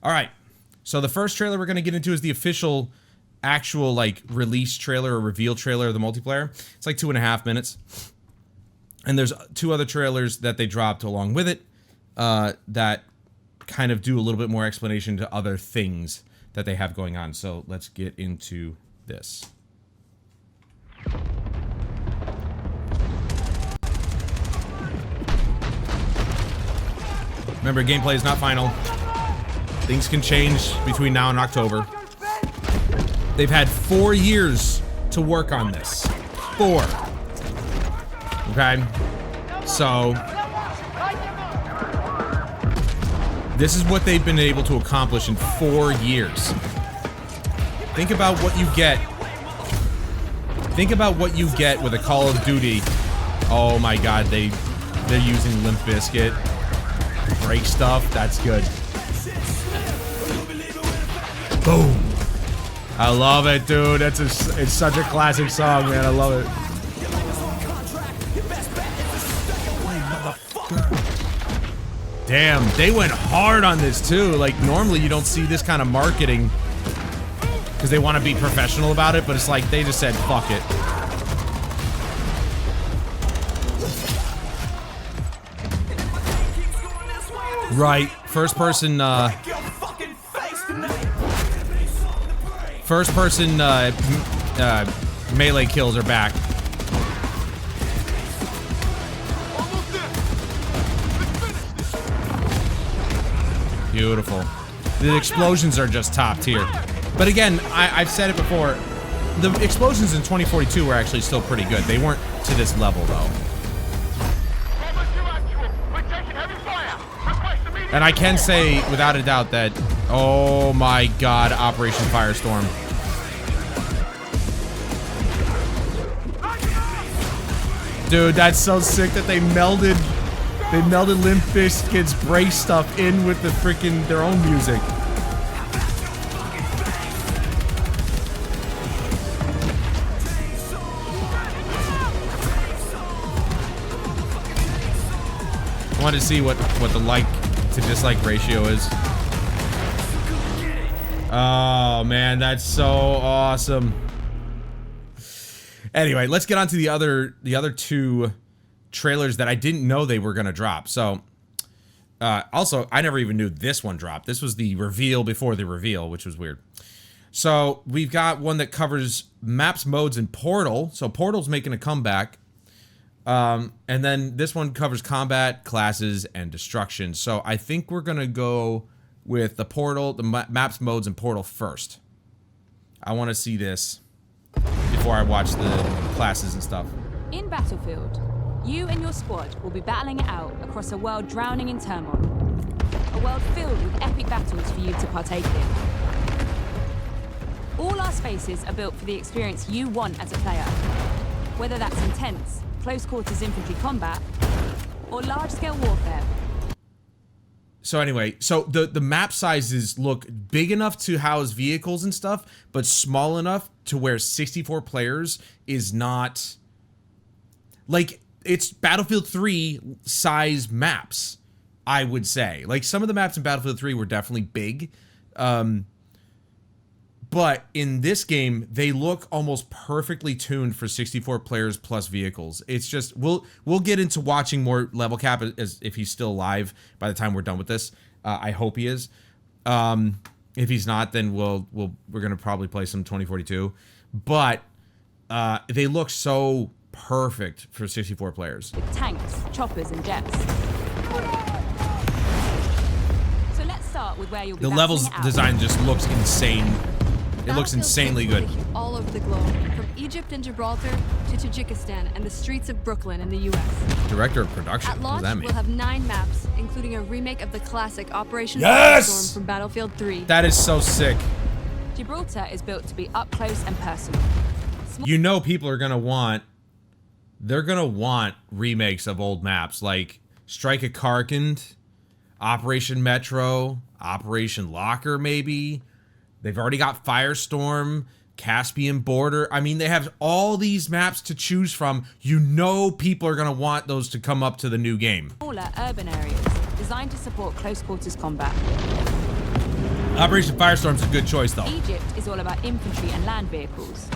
All right. So the first trailer we're going to get into is the official, actual, like, release trailer or reveal trailer of the multiplayer. It's like 2.5 minutes. And there's 2 other trailers that they dropped along with it that kind of do a little bit more explanation to other things that they have going on. So let's get into this. Remember, gameplay is not final. Things can change between now and October. They've had 4 years to work on this. 4. Okay? So this is what they've been able to accomplish in 4 years. Think about what you get. Think about what you get with a Call of Duty. Oh my god, they're using Limp Bizkit. Break stuff, that's good. Boom. I love it, dude. It's such a classic song, man. I love it. Damn, they went hard on this too. Like, normally you don't see this kind of marketing because they want to be professional about it, but it's like they just said, fuck it. Right, first person melee kills are back. Beautiful. The explosions are just top tier. But again, I've said it before, the explosions in 2042 were actually still pretty good. They weren't to this level, though. And I can say, without a doubt, that, oh my god, Operation Firestorm. Dude, that's so sick that they melded Limp Bizkit's Brace stuff in with the freaking their own music. I wanted to see what the like to dislike ratio is. Oh man, that's so awesome. Anyway, let's get on to the other 2 trailers that I didn't know they were gonna drop. So also, I never even knew this one dropped. This was the reveal before the reveal, which was weird. So we've got one that covers maps, modes, and Portal. So Portal's making a comeback. And then this one covers combat, classes, and destruction. So I think we're gonna go with the Portal, the maps, modes, and Portal first. I want to see this before I watch the classes and stuff. In Battlefield, you and your squad will be battling it out across a world drowning in turmoil. A world filled with epic battles for you to partake in. All our spaces are built for the experience you want as a player. Whether that's intense, close quarters infantry combat, or large-scale warfare. So anyway, so the map sizes look big enough to house vehicles and stuff, but small enough to where 64 players is not... Like, it's Battlefield 3 size maps, I would say. Like, some of the maps in Battlefield 3 were definitely big. But in this game, they look almost perfectly tuned for 64 players plus vehicles. It's just, we'll get into watching more Level Cap as if he's still alive by the time we're done with this. I hope he is. If he's not, then we're gonna probably play some 2042. But they look so perfect for 64 players. With tanks, choppers, and jets. So let's start with where you'll be. The levels design just looks insane. It looks insanely good. All over the globe, from Egypt and Gibraltar to Tajikistan and the streets of Brooklyn in the U.S. Director of production. At launch, we'll have 9 maps, including a remake of the classic Operation Firestorm from Battlefield 3. That is so sick. Gibraltar is built to be up close and personal. You know, people are gonna want. They're gonna want remakes of old maps like Strike at Karkand, Operation Metro, Operation Locker, maybe. They've already got Firestorm, Caspian Border. I mean, they have all these maps to choose from. You know people are going to want those to come up to the new game. Smaller urban areas designed to support close quarters combat. Operation Firestorm's a good choice, though. Egypt is all about infantry and land vehicles.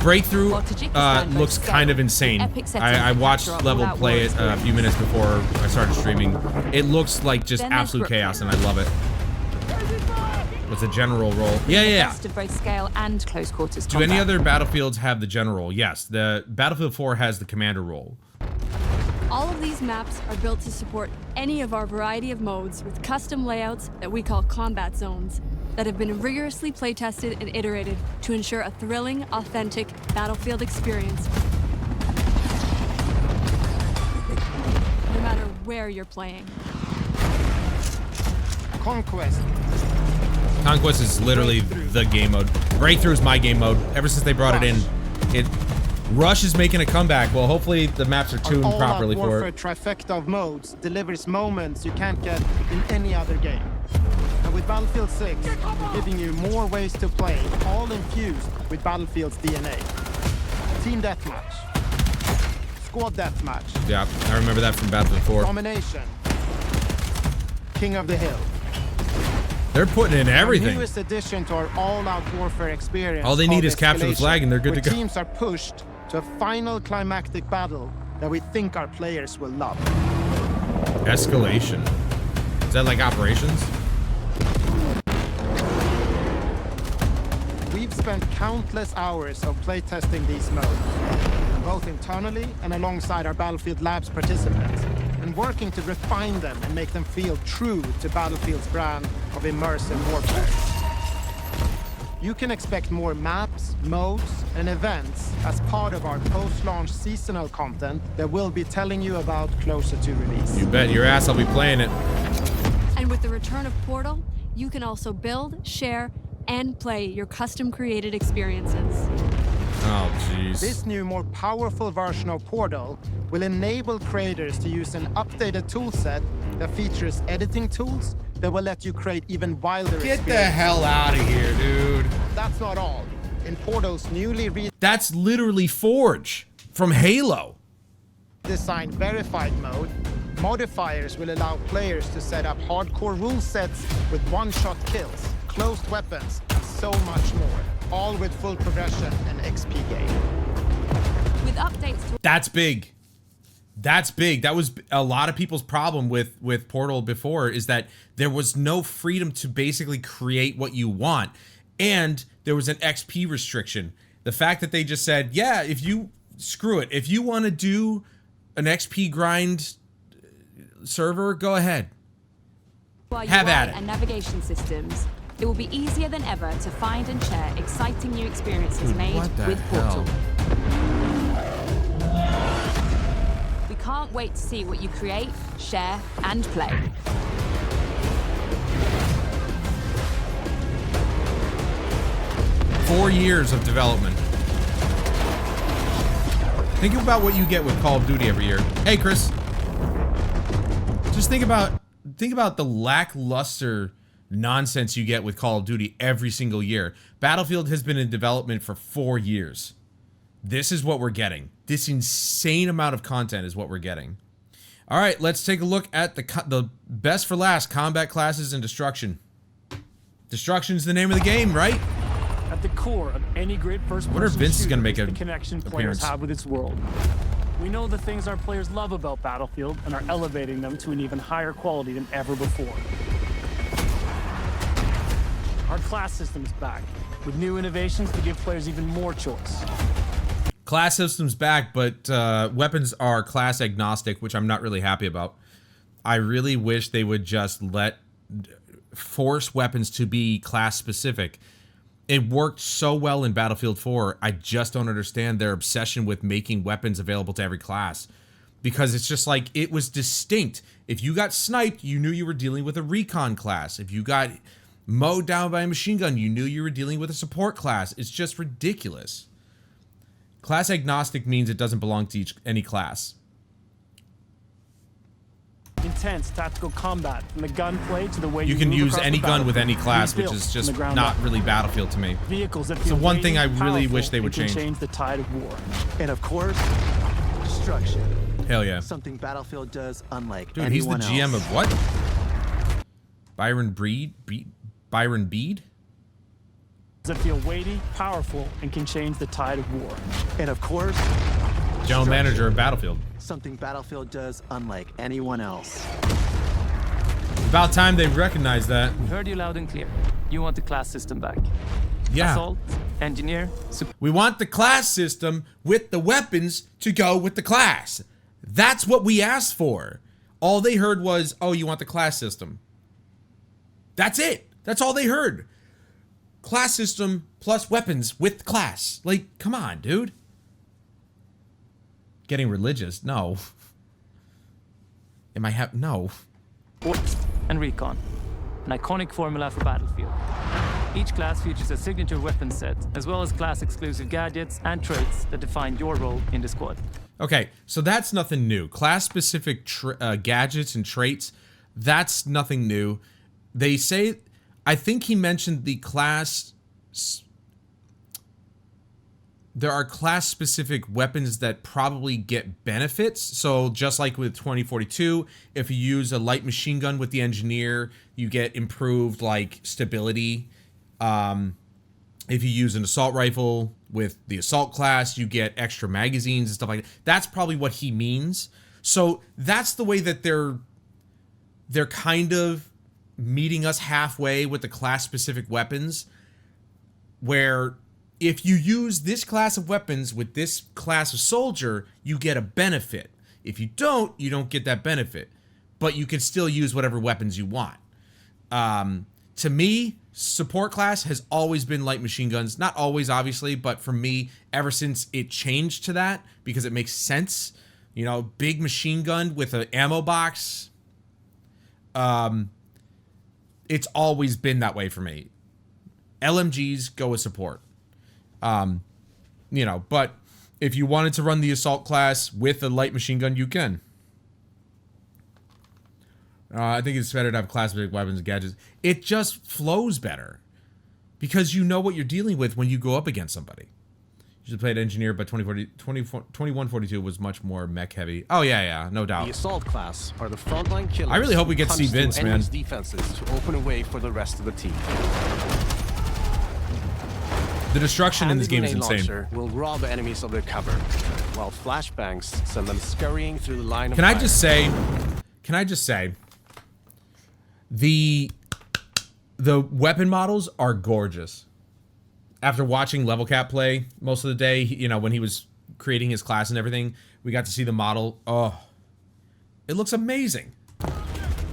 Breakthrough While Tajikistan looks boasts kind of scale, insane. epic settings I to watched capture Level all-out play war it a experience. few minutes before I started streaming. It looks like just Then there's absolute Brooklyn. chaos, and I love it. It's a general role. Yeah. Best of both scale and close quarters Do combat. any other battlefields have the general? Yes, the Battlefield 4 has the commander role. All of these maps are built to support any of our variety of modes with custom layouts that we call combat zones that have been rigorously playtested and iterated to ensure a thrilling, authentic battlefield experience. No matter where you're playing. Conquest. Conquest is literally the game mode. Breakthrough is my game mode. Ever since they brought it in, Rush is making a comeback. Well, hopefully the maps are tuned All-out properly for warfare it. trifecta of modes delivers moments you can't get in any other game. And with Battlefield 6, we're giving you more ways to play, all infused with Battlefield's DNA. Team deathmatch, squad deathmatch, Yeah, I remember that from Battlefield 4. domination, King of the Hill. They're putting in The everything. newest addition to our all-out warfare experience. All they need called is capture the Escalation, flag and they're good where to go. Teams are pushed to a final climactic battle that we think our players will love. Escalation. Is that like operations? We've spent countless hours of playtesting these modes, both internally and alongside our Battlefield Labs participants, and working to refine them and make them feel true to Battlefield's brand of immersive warfare. You can expect more maps, modes, and events as part of our post-launch seasonal content that we'll be telling you about closer to release. You bet your ass I'll be playing it. And with the return of Portal, you can also build, share, and play your custom-created experiences. Oh, jeez. This new, more powerful version of Portal will enable creators to use an updated toolset that features editing tools that will let you create even wilder Get the experiences. hell out of here, dude. That's not all. In Portal's newly That's literally Forge from Halo. redesigned verified mode, modifiers will allow players to set up hardcore rule sets with one-shot kills, closed weapons, and so much more, all with full progression and XP gain. With updates to That's big. That's big. That was a lot of people's problem with Portal before, is that there was no freedom to basically create what you want. And there was an XP restriction. The fact that they just said, yeah, if you screw it, if you want to do an XP grind server, go ahead. our Have UI at it. and navigation systems, it will be easier than ever to find and share exciting new experiences Dude, made what the with hell? Portal. We can't wait to see what you create, share, and play. Four years of development. Think about what you get with Call of Duty every year. Hey, Chris. Just think about the lackluster nonsense you get with Call of Duty every single year. Battlefield has been in development for 4 years. This is what we're getting. This insane amount of content is what we're getting. All right, let's take a look at the best for last combat classes and destruction. Destruction's the name of the game, right? At the core of any great first-person Wonder if Vince is gonna make shooter a the connection players appearance. have with its world. We know the things our players love about Battlefield and are elevating them to an even higher quality than ever before. Our class system is back, with new innovations to give players even more choice. Class system's back, but weapons are class agnostic, which I'm not really happy about. I really wish they would just force weapons to be class specific. It worked so well in Battlefield 4. I just don't understand their obsession with making weapons available to every class. Because it's just like, it was distinct. If you got sniped, you knew you were dealing with a recon class. If you got mowed down by a machine gun, you knew you were dealing with a support class. It's just ridiculous. Class agnostic means it doesn't belong to any class. Intense tactical combat, from the gunplay to the way You can move use across any the gun with any battlefield, class, which rebuilt is from just the ground not up. really Battlefield to me. Vehicles that It's the feel one thing I weighty, really wish powerful, they would and can change. change the tide of war. And of course, destruction. Hell yeah. Something Battlefield does unlike Dude, he's the anyone GM else. of what? Byron Bede? That feel weighty, powerful, and can change the tide of war. And of course, General manager of Battlefield. something Battlefield does unlike anyone else. About time they recognized that. We heard you loud and clear. You want the class system back. Yeah. Assault, engineer, We want the class system with the weapons to go with the class. That's what we asked for. All they heard was, oh, you want the class system. That's it. That's all they heard. Class system plus weapons with class. Like, come on, dude. Getting religious? No. Am I no. Ops, and recon. An iconic formula for Battlefield. Each class features a signature weapon set, as well as class-exclusive gadgets and traits that define your role in the squad. Okay, so that's nothing new. Class-specific gadgets and traits, that's nothing new. They say, I think he mentioned the class... There are class-specific weapons that probably get benefits. So just like with 2042, if you use a light machine gun with the engineer, you get improved like stability. If you use an assault rifle with the assault class, you get extra magazines and stuff like that. That's probably what he means. So that's the way that they're kind of meeting us halfway with the class-specific weapons, where if you use this class of weapons with this class of soldier, you get a benefit. If you don't get that benefit. But you can still use whatever weapons you want. To me, support class has always been light machine guns. Not always, obviously, but for me, ever since it changed to that, because it makes sense. You know, big machine gun with an ammo box. It's always been that way for me. LMGs go with support. You know, but if you wanted to run the assault class with a light machine gun, you can. I think it's better to have class-specific weapons and gadgets. It just flows better because you know what you're dealing with when you go up against somebody. You should play an engineer, but 2142 was much more mech heavy. Oh yeah, no doubt. The assault class are the frontline killers. I really hope we get to see Vince, man. Defenses to open a way for the rest of the team. The destruction in this game is insane. Will rob enemies of their cover, while flashbangs send them scurrying through the line of fire. Can I just say, the weapon models are gorgeous. After watching Level Cap play most of the day, you know, when he was creating his class and everything, we got to see the model. Oh, it looks amazing.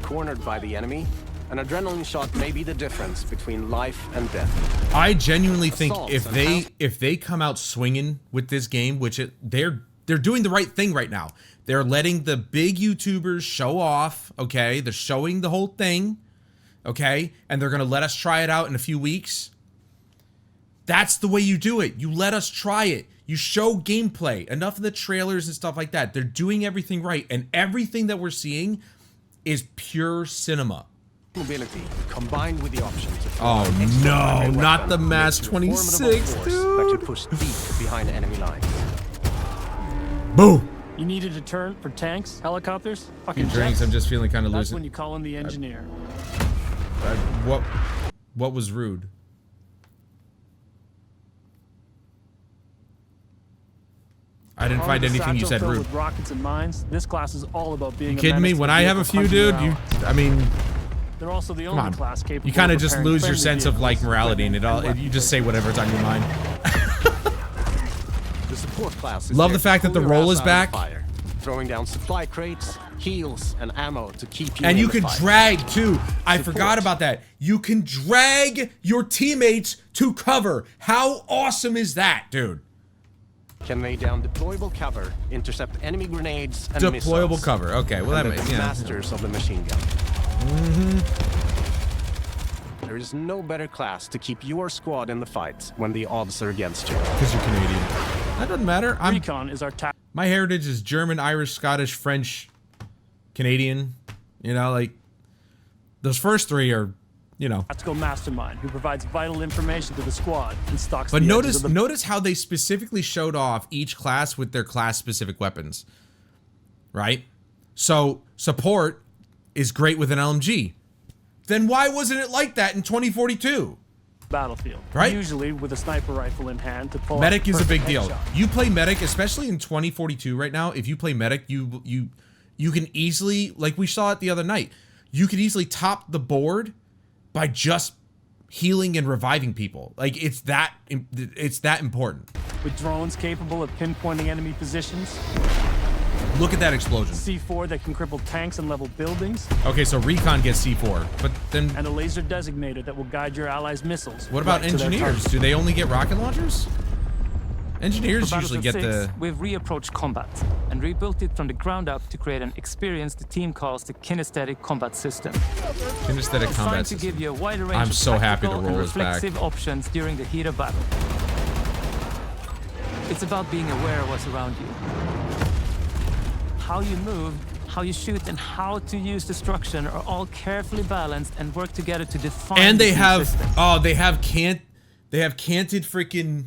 Cornered by the enemy, an adrenaline shot may be the difference between life and death. I genuinely think if they come out swinging with this game, which they're doing the right thing right now. They're letting the big YouTubers show off, okay? They're showing the whole thing, okay? And they're going to let us try it out in a few weeks. That's the way you do it. You let us try it. You show gameplay. Enough of the trailers and stuff like that. They're doing everything right. And everything that we're seeing is pure cinema. Mobility combined with the option to oh no, not the Mass 26, dude. That can push deep behind enemy lines. Boo! You need a deterrent for tanks, helicopters, fucking drinks. I'm just feeling kind of That's losing. when you call in the engineer. What was rude? I didn't find anything you said rude. With rockets and mines, this class is all about being. You kidding me? When I have a few, dude, I mean. They're also the only class capable. You kind of just lose your sense of like morality, and you just say whatever's on your mind. The support class is love the fact that the roll is back. Fire, throwing down supply crates, heals, and ammo to keep you. And in you the can fight. drag too. I forgot about that. You can drag your teammates to cover. How awesome is that, dude? Can lay down deployable cover, intercept enemy grenades and deployable missiles. cover. Okay, well that makes masters of the machine gun. There is no better class to keep your squad in the fight when the odds are against you. Because you're Canadian. That doesn't matter. Recon is our my heritage is German, Irish, Scottish, French, Canadian. You know, like those first three are, you know. Tactical mastermind who provides vital information to the squad and stocks. But notice how they specifically showed off each class with their class-specific weapons, right? So support is great with an LMG. Then why wasn't it like that in 2042? Battlefield. Right? Usually with a sniper rifle in hand to pull Medic off is a big perfect deal. headshot. You play Medic, especially in 2042 right now, if you play Medic, you can easily, like we saw it the other night, you could easily top the board by just healing and reviving people. Like, it's that important. With drones capable of pinpointing enemy positions, Look at that explosion. C4 that can cripple tanks and level buildings, Okay, so Recon gets C4, but then and a laser designator that will guide your allies' missiles. what about right to their engineers? target. Do they only get rocket launchers? Engineers For usually get Battlefield 6, the... we've reapproached combat and rebuilt it from the ground up to create an experience the team calls the kinesthetic combat system. kinesthetic Designed combat to system. give you a wider range I'm of so happy to tactical roll and this back. reflexive options during the heat of battle. It's about being aware of what's around you. How you move, how you shoot, and how to use destruction are all carefully balanced and work together to define And they the have system. they have canted freaking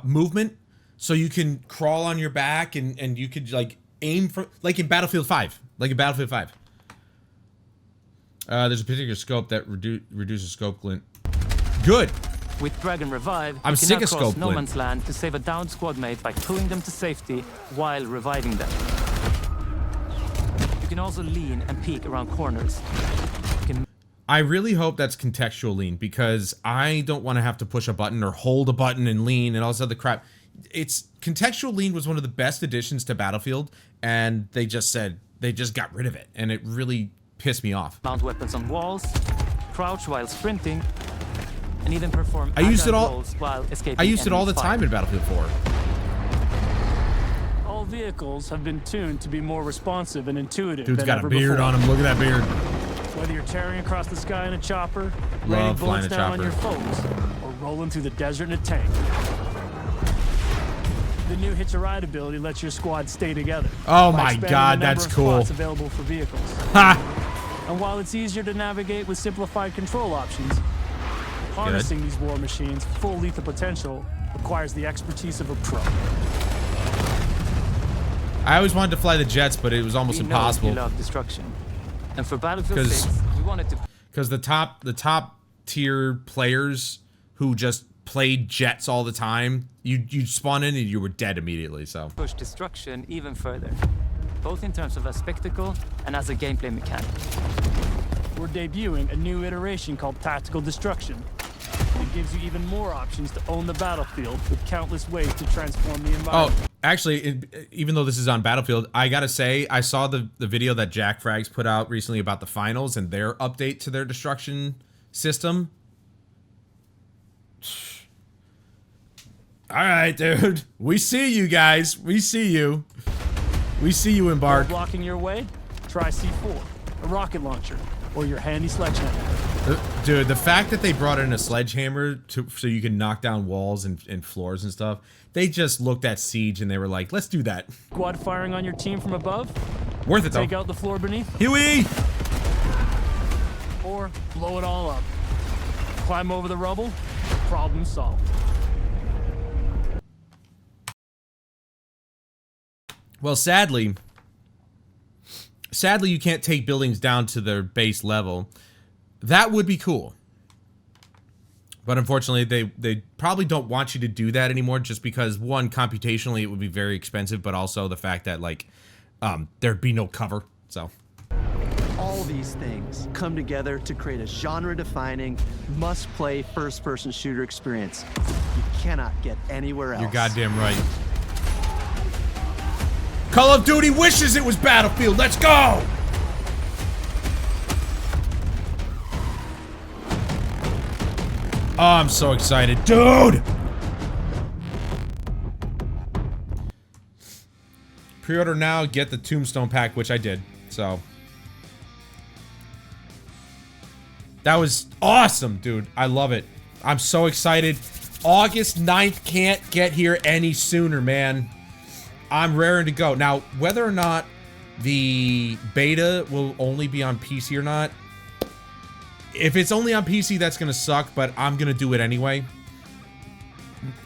movement, so you can crawl on your back and you could like aim for, like in Battlefield 5. There's a particular scope that reduces scope glint. Good. With Drag and Revive, I'm you sick can of now cross scope no glint. man's land to save a downed squad mate by pulling them to safety while reviving them. You can also lean and peek around corners. You can I really hope that's contextual lean, because I don't want to have to push a button or hold a button and lean and all this other crap. It's contextual lean was one of the best additions to Battlefield, and they just got rid of it, and it really pissed me off. mount weapons on walls, crouch while sprinting, and even perform I used it agile all- rolls while escaping I used it all the enemy time fire. in Battlefield 4. All vehicles have been tuned to be more responsive and intuitive Dude's than got a ever beard before. on him. Look at that beard. Whether you're tearing across the sky in a chopper, Love raining flying bullets a down on chopper. your foes, or rolling through the desert in a tank. The new Hitch a Ride ability lets your squad stay together. Oh by my expanding God, the number that's of cool. spots available for vehicles. Ha! And while it's easier to navigate with simplified control options, harnessing these war machines' full lethal potential requires the expertise of a pro. I always wanted to fly the jets, but it was almost We know impossible. you love destruction. And for Battlefield 'Cause- 6, we wanted to Because the top tier players who just played jets all the time, you'd spawn in and you were dead immediately. So push destruction even further, both in terms of a spectacle and as a gameplay mechanic. We're debuting a new iteration called Tactical Destruction. It gives you even more options to own the battlefield with countless ways to transform the environment. oh, actually, even though this is on Battlefield, I gotta say I saw the video that Jack Frags put out recently about the finals and their update to their destruction system. All right, dude. We see you guys. We see you. We see you embark. Blocking your way? Try C4, a rocket launcher, or your handy sledgehammer. Dude, the fact that they brought in a sledgehammer so you can knock down walls and floors and stuff, they just looked at Siege and they were like, let's do that. Quad firing on your team from above? Worth it, though. Take out the floor beneath? Huey! Or blow it all up. Climb over the rubble? Problem solved. Well, sadly, you can't take buildings down to their base level. That would be cool. But unfortunately, they probably don't want you to do that anymore, just because, one, computationally it would be very expensive, but also the fact that, like, there'd be no cover, so. All these things come together to create a genre-defining, must-play first-person shooter experience you cannot get anywhere else. You're goddamn right. Call of Duty wishes it was Battlefield. Let's go! Oh, I'm so excited. Dude! Pre-order now, get the Tombstone pack, which I did, so. That was awesome, dude. I love it. I'm so excited. August 9th can't get here any sooner, man. I'm raring to go. Now, whether or not the beta will only be on PC or not, if it's only on PC, that's going to suck, but I'm going to do it anyway.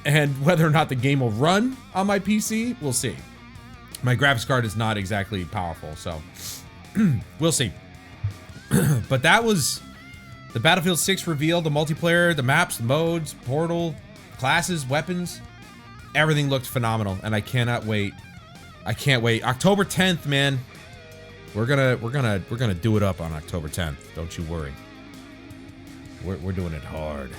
And whether or not the game will run on my PC, we'll see. My graphics card is not exactly powerful, so we'll see. But that was the Battlefield 6 reveal, the multiplayer, the maps, the modes, portal, classes, weapons. Everything looked phenomenal, and I cannot wait. I can't wait. October 10th, man. We're gonna do it up on October 10th. Don't you worry. We're doing it hard.